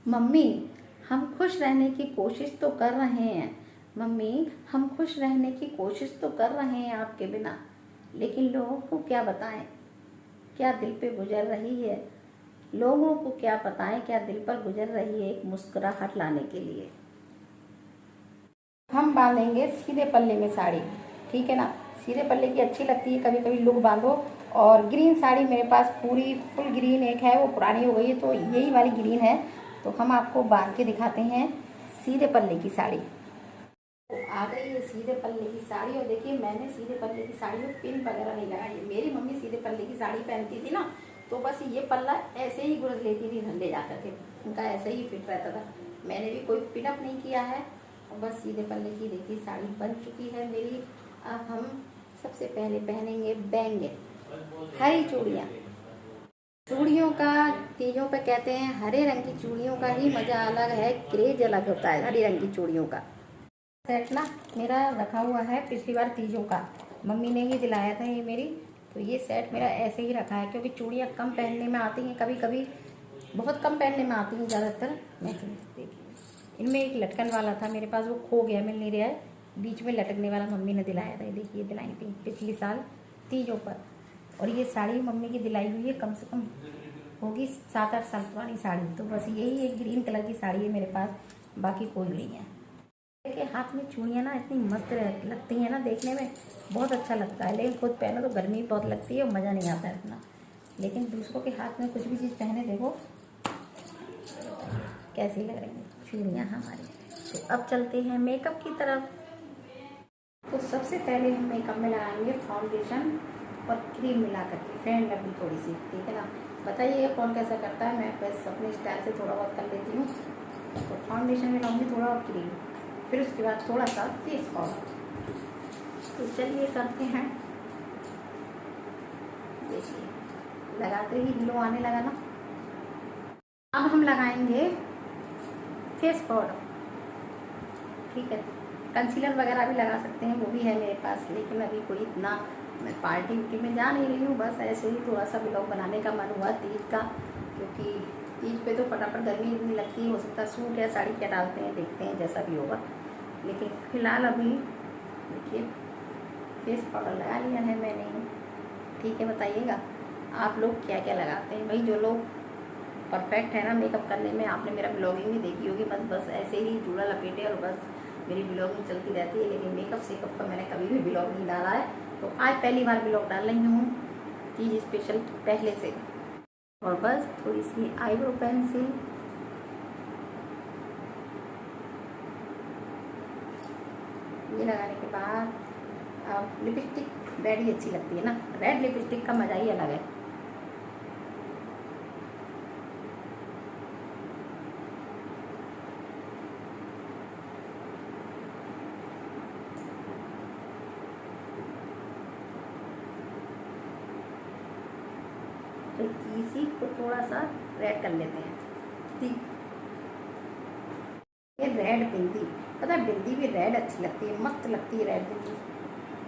Mummy, हम खुश रहने की कोशिश तो कर रहे हैं। मम्मी, हम खुश रहने की कोशिश तो कर रहे हैं आपके बिना, लेकिन लोगों को क्या बताएं क्या दिल पे गुजर रही है। लोगों को क्या बताएं क्या दिल पर गुजर रही है एक मुस्कुराहट लाने के लिए। हम बांधेंगे सीधे पल्ले में साड़ी, ठीक है ना। सीधे पल्ले की अच्छी लगती है, कभी कभी लुक बांधो। और ग्रीन साड़ी मेरे पास पूरी फुल ग्रीन एक है, वो पुरानी हो गई है, तो यही वाली ग्रीन है। तो हम आपको बांध के दिखाते हैं सीधे पल्ले की साड़ी। तो आ गई है सीधे पल्ले की साड़ी। और देखिए, मैंने सीधे पल्ले की साड़ी में पिन वगैरह नहीं लगाई है। मेरी मम्मी सीधे पल्ले की साड़ी पहनती थी ना, तो बस ये पल्ला ऐसे ही गुरज लेती थी धंधे जाकर के, उनका ऐसे ही फिट रहता था। मैंने भी कोई पिनअप नहीं किया है, और बस सीधे पल्ले की देखिए साड़ी बन चुकी है मेरी। अब हम सबसे पहले पहनेंगे बैंगल, हरी चूड़ियाँ। चूड़ियों का तीजों पे कहते हैं हरे रंग की चूड़ियों का ही मज़ा अलग है, क्रेज अलग होता है हरी रंग की चूड़ियों का। सेट ना मेरा रखा हुआ है पिछली बार तीजों का, मम्मी ने ही दिलाया था ये मेरी। तो ये सेट मेरा ऐसे ही रखा है, क्योंकि चूड़ियाँ कम पहनने में आती हैं, कभी कभी बहुत कम पहनने में आती हैं ज़्यादातर। मैं देखिए, इनमें एक लटकन वाला था मेरे पास, वो खो गया, मिल नहीं रहा है। बीच में लटकने वाला मम्मी ने दिलाया था, देखिए दिलाई थी पिछली साल तीजों पर। और ये साड़ी मम्मी की दिलाई हुई है, कम से कम होगी 7-8 साल पुरानी साड़ी। तो बस यही एक ग्रीन कलर की साड़ी है मेरे पास, बाकी कोई नहीं है। देखिए हाथ में चूड़ियाँ ना इतनी मस्त लगती हैं ना, देखने में बहुत अच्छा लगता है, लेकिन खुद पहनो तो गर्मी बहुत लगती है और मज़ा नहीं आता है इतना। लेकिन दूसरों के हाथ में कुछ भी चीज़ पहने देखो कैसी लग रही है चूड़ियाँ हमारी। तो अब चलते हैं मेकअप की तरफ। तो सबसे पहले हम मेकअप में लगाएंगे फाउंडेशन और क्रीम मिला करके, फेयर लवली थोड़ी सी, ठीक है ना। बताइएगा कौन कैसा करता है, मैं बस अपने स्टाइल से थोड़ा बहुत कर लेती हूँ। तो फाउंडेशन में लाऊंगी थोड़ा और क्रीम, फिर उसके बाद थोड़ा सा फेस पाउडर। तो चलिए करते हैं। देखिए लगाते ही ग्लो आने लगा ना। अब हम लगाएंगे फेस पाउडर, ठीक है। कंसीलर वगैरह भी लगा सकते हैं, वो भी है मेरे पास, लेकिन अभी कोई इतना मैं पार्टी उर्टी में जा नहीं रही हूँ। बस ऐसे ही थोड़ा सा ब्लॉग बनाने का मन हुआ तीज का, क्योंकि तीज पे तो फटाफट गर्मी इतनी लगती है, हो सकता है सूट या साड़ी क्या डालते हैं, देखते हैं जैसा भी होगा। लेकिन फिलहाल अभी देखिए फेस पाउडर लगा लिया है मैंने, ठीक है। बताइएगा आप लोग क्या क्या लगाते हैं। भाई जो लोग परफेक्ट है ना मेकअप करने में, आपने मेरा ब्लॉगिंग भी देखी होगी, बस ऐसे ही जूड़ा लपेटे और बस मेरी ब्लॉगिंग चलती रहती है। लेकिन मेकअप सेकअप का मैंने कभी भी ब्लॉग नहीं डाला है, तो आज पहली बार ब्लॉग डाल रही हूँ तीज स्पेशल पहले से। और बस थोड़ी सी आईब्रो पेंसिल, ये लगाने के बाद अब लिपस्टिक रेड ही अच्छी लगती है ना, रेड लिपस्टिक का मज़ा ही अलग है। तो इसी को थोड़ा सा रेड कर लेते हैं। ये रेड बिंदी, पता है बिंदी भी रेड अच्छी लगती है, मस्त लगती है रेड बिंदी।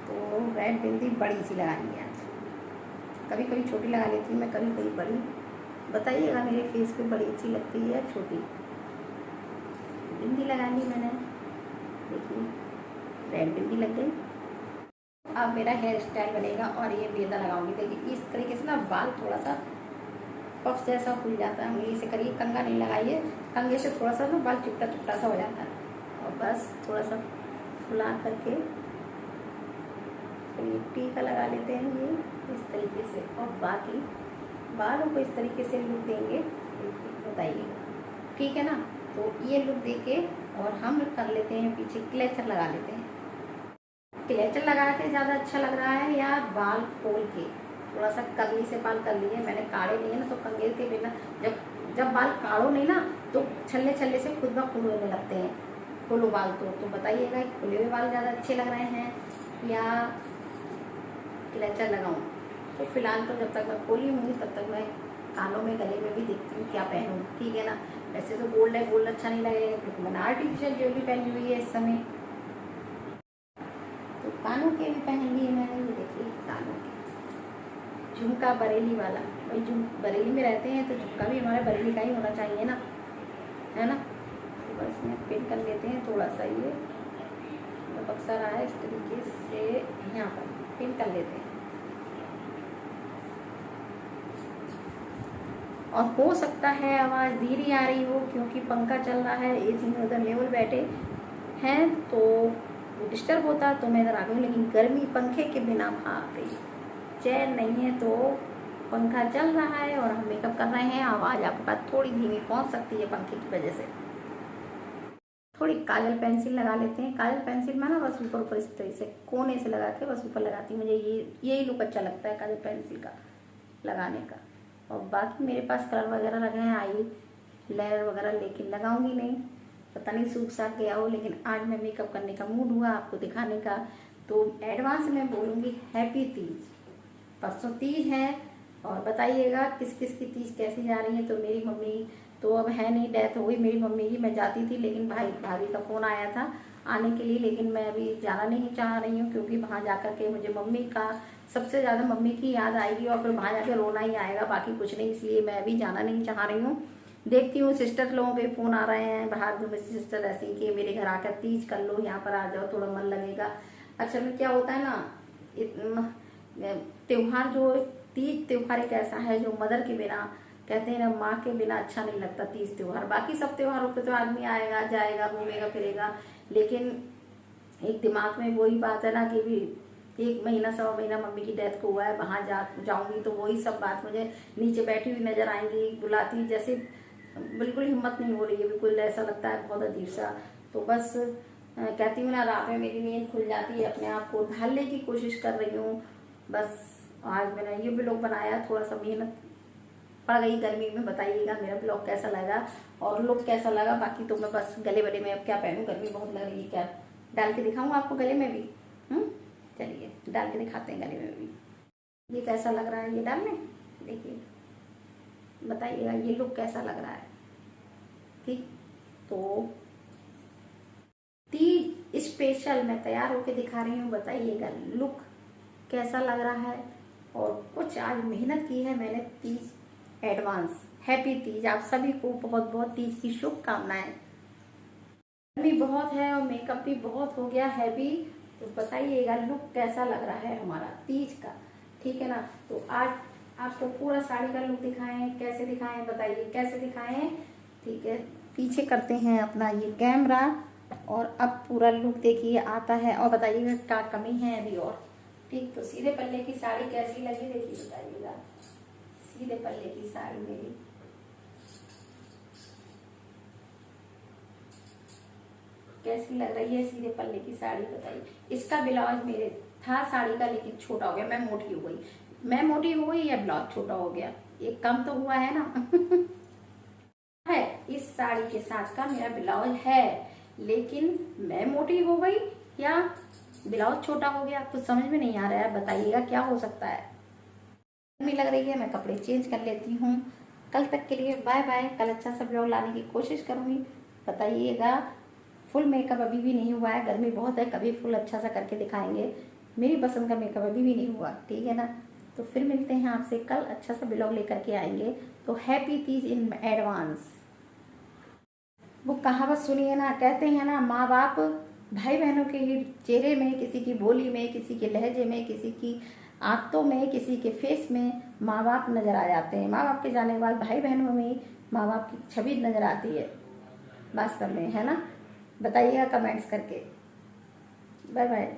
तो रेड बिंदी बड़ी सी लगानी है आज, कभी कभी छोटी लगा लेती हूँ मैं, कभी कभी बड़ी। बताइएगा मेरे फेस पे बड़ी अच्छी लगती है या छोटी। बिंदी लगा ली मैंने, देखिए रेड बिंदी लग गई। अब मेरा हेयर स्टाइल बनेगा, और ये बेदा लगाऊंगी। देखिए इस तरीके से ना बाल थोड़ा सा पफ जैसा खुल जाता है, उंगली से करिए, कंघा नहीं लगाइए, कंघे से थोड़ा सा ना बाल चिपटा चिपटा सा हो जाता है। और बस थोड़ा सा फुला करके तो ये टीका लगा लेते हैं ये इस तरीके से, और बाकी बालों को इस तरीके से लुक देंगे। बताइएगा ठीक है ना। तो ये लुक देके और हम कर लेते हैं पीछे क्लेचर लगा लेते हैं। क्लेचर लगा के ज़्यादा अच्छा लग रहा है, या बाल खोल के थोड़ा सा कर्ली से बाल कर लिए मैंने, काढ़े नहीं है ना, तो कंघे के बिना जब जब बाल काढ़ो नहीं ना, तो छल्ले छल्ले से खुद ब खुद होने लगते हैं, खोलो बाल। तो बताइएगा खुले हुए बाल ज़्यादा अच्छे लग रहे हैं या क्लेचर लगाऊं। तो फिलहाल तो जब तक मैं खोली हूँ तब तक मैं कानों में गले में भी देखती हूँ क्या पहनूँ, ठीक है ना। वैसे तो गोल्ड है, गोल्ड अच्छा नहीं लगेगा क्योंकि मैंने आर्टिफिशियल ज्वेलरी पहनी हुई है इस समय। तो कानों के भी पहन लिए मैंने, ये देखिए कानों के झुमका बरेली वाला। भाई बरेली में रहते हैं तो झुमका भी हमारे बरेली का ही होना चाहिए ना। है ना। तो बस में पिन कर लेते हैं थोड़ा सा, ये लपक सा रहा है, इस तरीके से यहाँ पर पिन कर लेते हैं। और हो सकता है आवाज़ धीरे आ रही हो क्योंकि पंखा चल रहा है, एसी में उधर लेवल बैठे हैं तो वो डिस्टर्ब होता, तो मैं इधर आ गई। लेकिन गर्मी पंखे के बिना भाग गई, चैन नहीं है। तो पंखा चल रहा है और हम मेकअप कर रहे हैं, आवाज़ आपका थोड़ी धीमी पहुंच सकती है पंखे की वजह से। थोड़ी काजल पेंसिल लगा लेते हैं। काजल पेंसिल में ना बस ऊपर ऊपर इस तरह से कोने से लगा के बस ऊपर लगाती हूँ। मुझे यही लुक अच्छा लगता है काजल पेंसिल का लगाने का। और बाकी मेरे पास कलर वगैरह लगे हैं, आई लेयर वगैरह, लेकिन लगाऊंगी नहीं, पता नहीं सूख साख गया हो। लेकिन आज मैं मेकअप करने का मूड हुआ आपको दिखाने का, तो एडवांस में बोलूँगी हैप्पी तीज। परसों तीज है और बताइएगा किस किस की तीज कैसी जा रही है। तो मेरी मम्मी तो अब है नहीं, डेथ हो गई मेरी मम्मी की। मैं जाती थी लेकिन भाभी का फ़ोन आया था आने के लिए, लेकिन मैं अभी जाना नहीं चाह रही हूँ क्योंकि वहाँ जाकर के मुझे मम्मी का सबसे ज़्यादा मम्मी की याद आएगी और फिर वहाँ जाकर रोना ही आएगा, बाकी कुछ नहीं। इसलिए मैं अभी जाना नहीं चाह रही हूँ। देखती हूँ सिस्टर लोगों के फ़ोन आ रहे हैं बाहर, जो मेरी सिस्टर ऐसी कि मेरे घर आकर तीज कर लो, यहाँ पर आ जाओ, थोड़ा मन लगेगा। अच्छा में क्या होता है ना, त्योहार जो तीज त्योहार एक ऐसा है जो मदर के बिना, कहते हैं ना, माँ के बिना अच्छा नहीं लगता तीज त्योहार। बाकी सब त्योहारों पे तो आदमी आएगा जाएगा घूमेगा फिरेगा, लेकिन एक दिमाग में वही बात है ना कि भी 1 महीना 1.25 महीना मम्मी की डेथ को हुआ है, वहाँ जाऊंगी तो वही सब बात मुझे नीचे बैठी हुई नजर आएंगी, बुलाती, जैसे बिल्कुल हिम्मत नहीं हो रही है, बिल्कुल ऐसा लगता है बहुत अजीब सा। तो बस कहती हूँ ना, रात में मेरी नींद खुल जाती है, अपने आप को ढालने की कोशिश कर रही हूँ। बस आज मैंने ये ब्लॉग बनाया, थोड़ा सा मेहनत पड़ गई गर्मी में। बताइएगा मेरा ब्लॉग कैसा लगा और लुक कैसा लगा। बाकी तो मैं बस गले वले में अब क्या पहनूं, गर्मी बहुत लग रही है। क्या डाल के दिखाऊं आपको गले में भी? चलिए डाल के दिखाते हैं गले में भी। ये कैसा लग रहा है ये डालने, देखिए बताइएगा ये लुक कैसा लग रहा है। ठीक, तो तीज स्पेशल मैं तैयार होके दिखा रही हूँ, बताइएगा लुक कैसा लग रहा है। और कुछ आज मेहनत की है मैंने। तीज एडवांस हैप्पी तीज आप सभी को, बहुत बहुत तीज की शुभकामनाएं। गर्मी बहुत है और मेकअप भी बहुत हो गया हैवी, तो बताइएगा लुक कैसा लग रहा है हमारा तीज का, ठीक है ना। तो आज आपको पूरा साड़ी का लुक दिखाएं, कैसे दिखाएं बताइए, कैसे दिखाएं। ठीक है, पीछे करते हैं अपना ये कैमरा और अब पूरा लुक देखिए आता है और बताइएगा क्या कमी है अभी और। ठीक, तो सीधे पल्ले की साड़ी कैसी लगी देखिए, बताइएगा सीधे पल्ले की साड़ी मेरी कैसी लग रही है, सीधे पल्ले की साड़ी बताइए। इसका ब्लाउज मेरे था साड़ी का लेकिन छोटा हो गया, मैं मोटी हो गई। मैं मोटी हो गई या ब्लाउज छोटा हो गया, एक कम तो हुआ है ना है इस साड़ी के साथ का मेरा ब्लाउज है, लेकिन मैं मोटी हो गई या ब्लाउज छोटा हो गया, कुछ समझ में नहीं आ रहा है। बताइएगा क्या हो सकता है। गर्मी लग रही है, मैं कपड़े चेंज कर लेती हूँ। कल तक के लिए बाय बाय। कल अच्छा सा ब्लॉग लाने की कोशिश करूँगी। बताइएगा फुल मेकअप अभी भी नहीं हुआ है, गर्मी बहुत है, कभी फुल अच्छा सा करके दिखाएंगे। मेरी पसंद का मेकअप अभी भी नहीं हुआ, ठीक है ना। तो फिर मिलते हैं आपसे कल, अच्छा सा ब्लॉग लेकर के आएंगे। तो हैप्पी तीज इन एडवांस। वो कहावत सुनिए ना, कहते हैं ना, माँ बाप भाई बहनों के ही चेहरे में, किसी की बोली में, किसी के लहजे में, किसी की आंतों में, किसी के फेस में माँ बाप नजर आ जाते हैं। माँ बाप के जाने के बाद भाई बहनों में माँ बाप की छवि नजर आती है वास्तव में, है ना। बताइएगा कमेंट्स करके। Bye bye.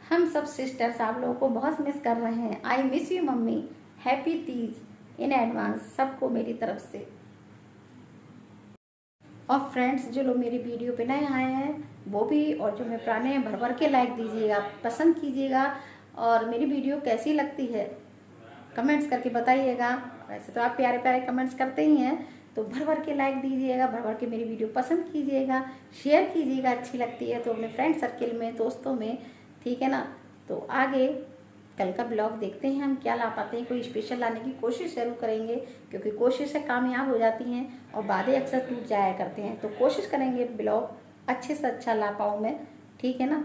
हम सब सिस्टर्स आप लोगों को बहुत मिस कर रहे हैं। I miss you mummy. Happy Teej in advance सबको मेरी तरफ से। और फ्रेंड्स जो लोग मेरी वीडियो पे नए आए हैं वो भी, और जो मैं पुराने हैं, भर भर के लाइक दीजिएगा, पसंद कीजिएगा। और मेरी वीडियो कैसी लगती है कमेंट्स करके बताइएगा। वैसे तो आप प्यारे प्यारे कमेंट्स करते ही हैं, तो भर भर के लाइक दीजिएगा, भर भर के मेरी वीडियो पसंद कीजिएगा, शेयर कीजिएगा अच्छी लगती है तो अपने फ्रेंड सर्किल में, दोस्तों में, ठीक है ना। तो आगे कल का ब्लॉग देखते हैं हम क्या ला पाते हैं। कोई स्पेशल लाने की कोशिश जरूर करेंगे, क्योंकि कोशिशें कामयाब हो जाती हैं और वादे अक्सर टूट जाया करते हैं। तो कोशिश करेंगे ब्लॉग अच्छे से अच्छा ला पाऊँ मैं, ठीक है ना।